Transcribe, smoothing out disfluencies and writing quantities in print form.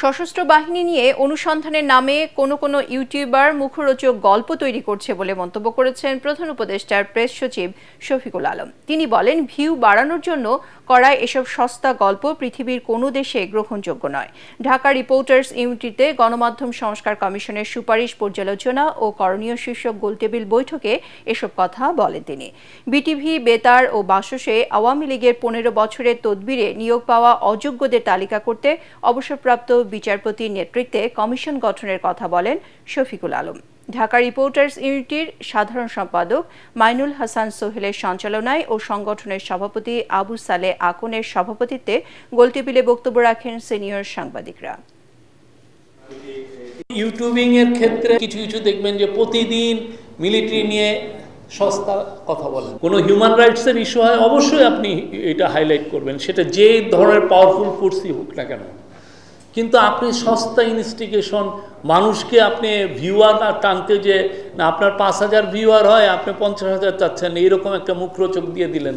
সশস্ত্র বাহিনী নিয়ে অনুসন্ধানের নামে কোনো ইউটিউবার মুখরোচক গল্প তৈরি করছে বলে মন্তব্য করেছেন প্রধান উপদেষ্টার প্রেস সচিব শফিকুল আলম। তিনি বলেন, ভিউ বাড়ানোর জন্য করা এসব সস্তা গল্প পৃথিবীর কোনো দেশে গ্রহণযোগ্য নয়। ঢাকা রিপোর্টার্স ইউনিটিতে গণমাধ্যম সংস্কার কমিশনের সুপারিশ পর্যালোচনা ও করণীয় শীর্ষক গোলটেবিল বৈঠকে এসব কথা বলেন তিনি। বিটিভি, বেতার ও বাসসে আওয়ামী লীগের 15 বছরের তদবিরে নিয়োগ পাওয়া অযোগ্যদের তালিকা করতে অবসরপ্রাপ্ত বিচারপতির নেতৃত্বে কমিশন গঠনের কথা বলেন শফিকুল আলম। ঢাকা রিপোর্টার্স ইউনিটির সাধারণ সম্পাদক মাইনুল হাসান সোহেলের সঞ্চালনায় ও সংগঠনের সভাপতি আবু সালে আকনের সভাপতিত্বে গোলটেবিলে বক্তব্য রাখেন সিনিয়র সাংবাদিকরা। ইউটিউবিং এর ক্ষেত্রে কিছু দেখবেন যে প্রতিদিন মিলিটারি নিয়ে সস্তা কথা বলেন। কোনো হিউম্যান রাইটসের ইস্যু হয়, অবশ্যই আপনি এটা হাইলাইট করবেন, সেটা যে ধরনের পাওয়ারফুল ফোর্সই হোক না কেন। কিন্তু আপনি সস্তা ইনস্টিগেশন, মানুষকে আপনি ভিউয়ার টানতে যে না আপনার 5,000 ভিউয়ার হয়, আপনি 50,000 চাচ্ছেন, এইরকম একটা মুখরোচক দিয়ে দিলেন।